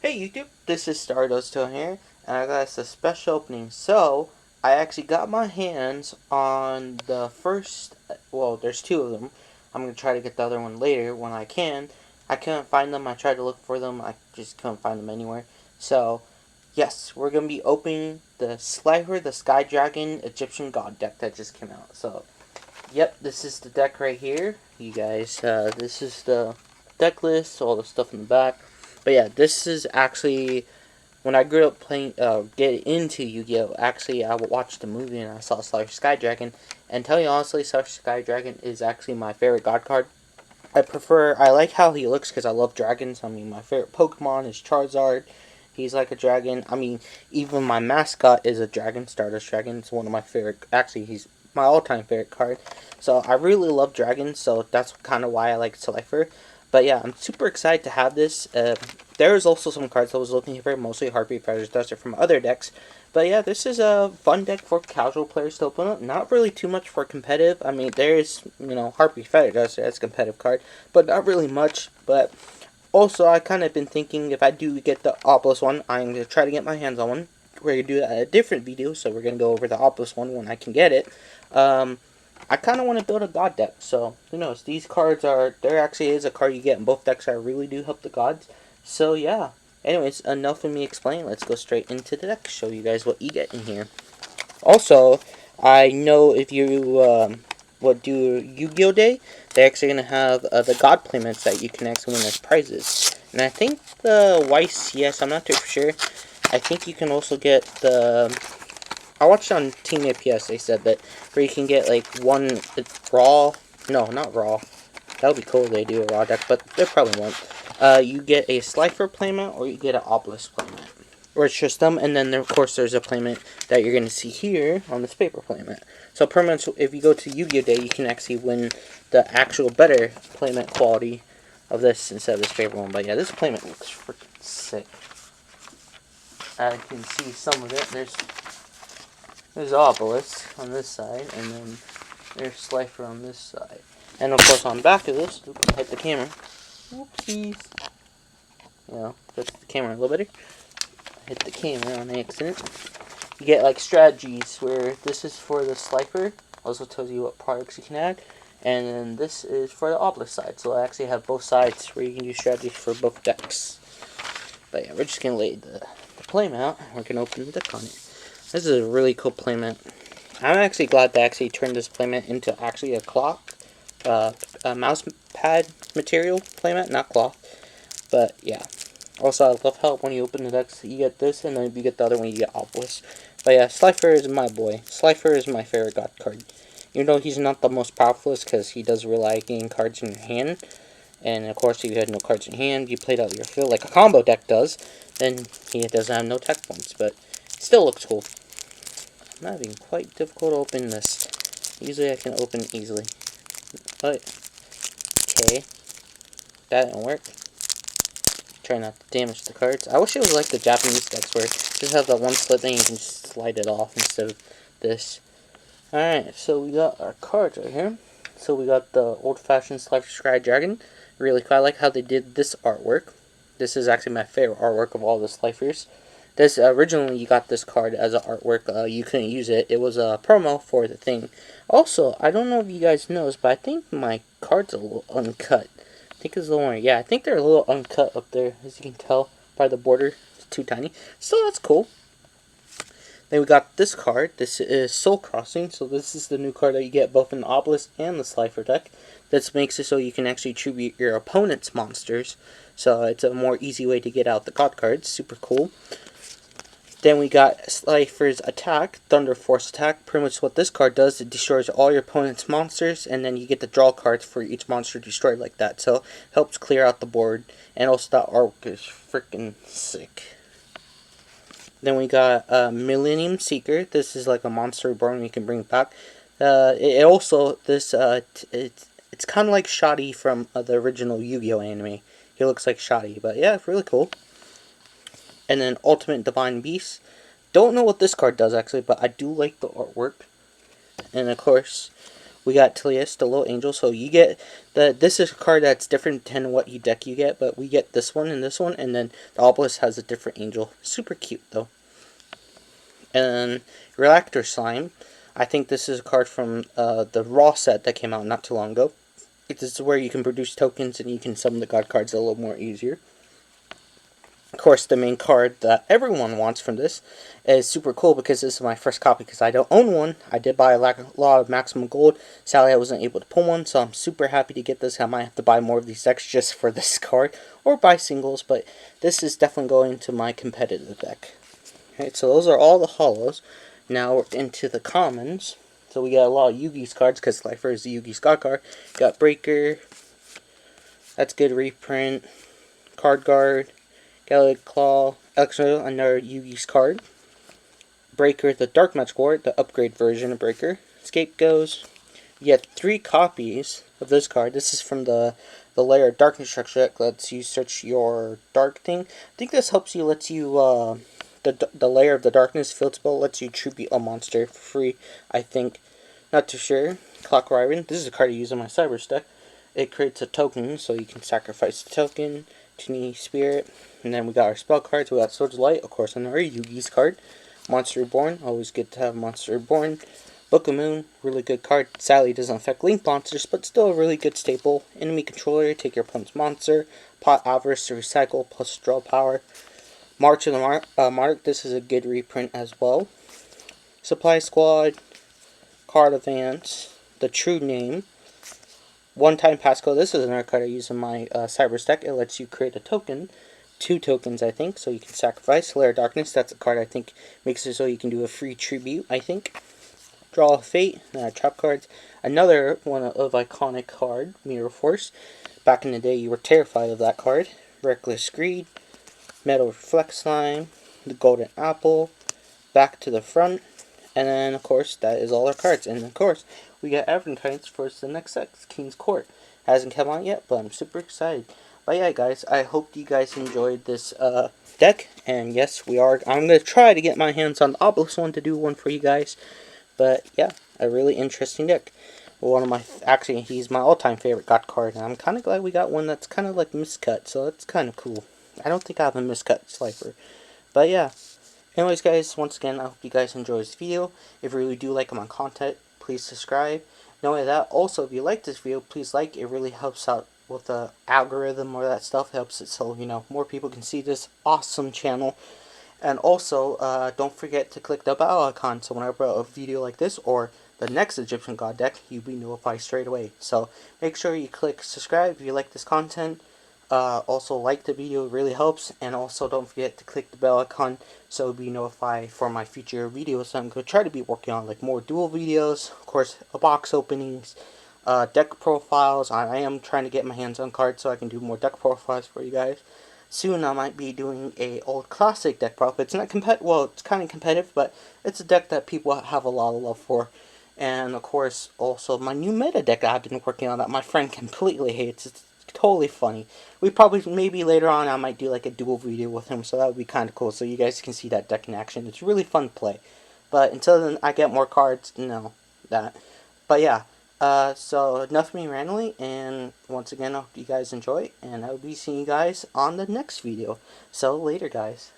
Hey YouTube, this is Stardust here, and I got us a special opening. So, I actually got my hands on the first, well, there's two of them. I'm going to try to get the other one later when I can. I couldn't find them, I tried to look for them, I just couldn't find them anywhere. So, yes, we're going to be opening the Slifer, the Sky Dragon Egyptian God deck that just came out. So, yep, this is the deck right here. You guys, this is the deck list, all the stuff in the back. But yeah, this is actually when I grew up playing, get into Yu-Gi-Oh. Actually, I watched the movie and I saw Slifer Sky Dragon. And tell you honestly, Slifer Sky Dragon is actually my favorite God card. I like how he looks because I love dragons. I mean, my favorite Pokemon is Charizard. He's like a dragon. I mean, even my mascot is a dragon, Stardust Dragon. It's one of my favorite. Actually, he's my all-time favorite card. So I really love dragons. So that's kind of why I like Slifer. But yeah, I'm super excited to have this. There's also some cards I was looking for, mostly Heartbeat Feathers Duster from other decks. But yeah, this is a fun deck for casual players to open up. Not really too much for competitive. I mean, there's, Heartbeat Feathers Duster, that's a competitive card. But not really much. But also, I kind of been thinking if I do get the Obelisk one, I'm going to try to get my hands on one. We're going to do that in a different video, so we're going to go over the Obelisk one when I can get it. I kind of want to build a god deck, so who knows. These cards are, there actually is a card you get in both decks that really do help the gods. So yeah, anyways, enough of me explaining. Let's go straight into the deck, show you guys what you get in here. Also, I know if you what do Yu-Gi-Oh! Day, they're actually going to have the God Playments that you can actually win as prizes. And I think the YCS, I'm not too sure. I think you can also get the... I watched on Team APS, they said that where you can get like one raw... No, not raw. That would be cool if they do a raw deck, but they probably won't. You get a Slifer playmat or you get an Obelisk playmat. Or it's just them, and then of course there's a playmat that you're going to see here on this paper playmat. So permanents, if you go to Yu-Gi-Oh! Day, you can actually win the actual better playmat quality of this instead of this paper one. But yeah, this playmat looks freaking sick. I can see some of it. There's Obelisk on this side, and then there's Slifer on this side. And of course on the back of this, oops, hit the camera. Oopsies. That's the camera a little better. Hit the camera on accident. You get like strategies where this is for the Slifer, also tells you what products you can add, and then this is for the Obelisk side. So I actually have both sides where you can use strategies for both decks. But yeah, we're just gonna lay the playmat. We're gonna open the deck on it. This is a really cool playmat. I'm actually glad they actually turned this playmat into actually a clock, a mouse pad material playmat, not cloth. But yeah. Also, I love how when you open the decks, you get this, and then if you get the other one, you get Obelisk. But yeah, Slifer is my boy. Slifer is my favorite god card. Even though he's not the most powerful, because he does rely on getting cards in your hand. And of course, if you had no cards in hand, you played out your field like a combo deck does, then he doesn't have no tech points. But it still looks cool. I'm having quite difficult to open this. Usually I can open it easily. But, okay. That didn't work. Try not to damage the cards. I wish it was like the Japanese decks where you just have that one slit thing and you can just slide it off instead of this. Alright, so we got our cards right here. So we got the old-fashioned Slifer Sky Dragon. Really cool. I like how they did this artwork. This is actually my favorite artwork of all the Slifers. This originally you got this card as an artwork. You couldn't use it. It was a promo for the thing. Also, I don't know if you guys noticed, but I think my card's a little uncut. I think it's a little more, yeah, I think they're a little uncut up there, as you can tell by the border. It's too tiny. So that's cool. Then we got this card. This is Soul Crossing. So this is the new card that you get both in the Obelisk and the Slifer deck. This makes it so you can actually tribute your opponent's monsters. So it's a more easy way to get out the god cards. Super cool. Then we got Slifer's Attack, Thunder Force Attack. Pretty much what this card does, it destroys all your opponent's monsters, and then you get to draw cards for each monster destroyed like that. So, helps clear out the board, and also that artwork is freaking sick. Then we got Millennium Seeker. This is like a monster reborn you can bring back. It's kind of like Shoddy from the original Yu-Gi-Oh anime. He looks like Shoddy, but yeah, really cool. And then Ultimate Divine Beast. Don't know what this card does actually, but I do like the artwork. And of course, We got Tilius, the little angel. So you get this is a card that's different than what deck you get, but we get this one, and then the obelisk has a different angel. Super cute though. And Reactor Slime. I think this is a card from the Raw set that came out not too long ago. This is where you can produce tokens and you can summon the god cards a little more easier. Of course, the main card that everyone wants from this is super cool because this is my first copy because I don't own one. I did buy a lot of maximum gold. Sadly, I wasn't able to pull one, so I'm super happy to get this. I might have to buy more of these decks just for this card or buy singles, but this is definitely going to my competitive deck. Okay, so those are all the holos. Now we're into the commons. So we got a lot of Yugi's cards because Slifer is the Yugi's god card. Got Breaker. That's good reprint. Card Guard. Gallic Claw. Extra, another Yugi's card. Breaker, the Dark Magic Ward, the upgrade version of Breaker. Scapegoes. You get 3 copies of this card. This is from the Layer of Darkness structure that lets you search your dark thing. I think this helps you, lets you, the Layer of the Darkness field spell lets you tribute a monster for free, I think. Not too sure. Clock Raven. This is a card I use in my Cyber deck. It creates a token, so you can sacrifice the token. Tiny Spirit. And then we got our spell cards. We got Swords of Light, of course, another Yugi's card. Monster Reborn. Always good to have Monster Reborn. Book of Moon. Really good card. Sadly, it doesn't affect Link monsters, but still a really good staple. Enemy Controller. Take your opponent's monster. Pot Avarice to recycle, plus draw power. March of the Mark. This is a good reprint as well. Supply Squad. Card Advance. The True Name. One-time passcode. This is another card I use in my Cyber deck. It lets you create a token. 2 tokens, I think, so you can sacrifice. Layer of Darkness. That's a card I think makes it so you can do a free tribute, I think. Draw a Fate. Trap cards. Another one of iconic card. Mirror Force. Back in the day, you were terrified of that card. Reckless Greed. Metal Reflect Slime. The Golden Apple. Back to the Front. And then, of course, that is all our cards. And, of course, we got advertisements for the next set, King's Court. Hasn't come out yet, but I'm super excited. But yeah, guys, I hope you guys enjoyed this deck. And, yes, I'm going to try to get my hands on the Obelisk one to do one for you guys. But, yeah, a really interesting deck. Actually, he's my all-time favorite god card. And I'm kind of glad we got one that's kind of like miscut. So, that's kind of cool. I don't think I have a miscut Slifer. But, yeah. Anyways, guys, once again, I hope you guys enjoyed this video. If you really do like my content, please subscribe. Not only that, also, if you like this video, please like. It really helps out with the algorithm or that stuff. It helps it so, more people can see this awesome channel. And also, don't forget to click the bell icon so whenever I upload a video like this or the next Egyptian God deck, you'll be notified straight away. So, make sure you click subscribe if you like this content. Also like the video, it really helps, and also don't forget to click the bell icon so you'll be notified for my future videos. I'm going to try to be working on like more dual videos, of course, box openings, deck profiles. I am trying to get my hands on cards so I can do more deck profiles for you guys. Soon I might be doing a old classic deck profile. It's not it's kind of competitive, but it's a deck that people have a lot of love for. And of course, also my new meta deck I've been working on that my friend completely hates. It's totally funny. Maybe later on I might do like a dual video with him, so that would be kind of cool. So you guys can see that deck in action. It's really fun to play. But until then, I get more cards. No, that. But yeah. So enough of me randomly, and once again, I hope you guys enjoy, and I will be seeing you guys on the next video. So later, guys.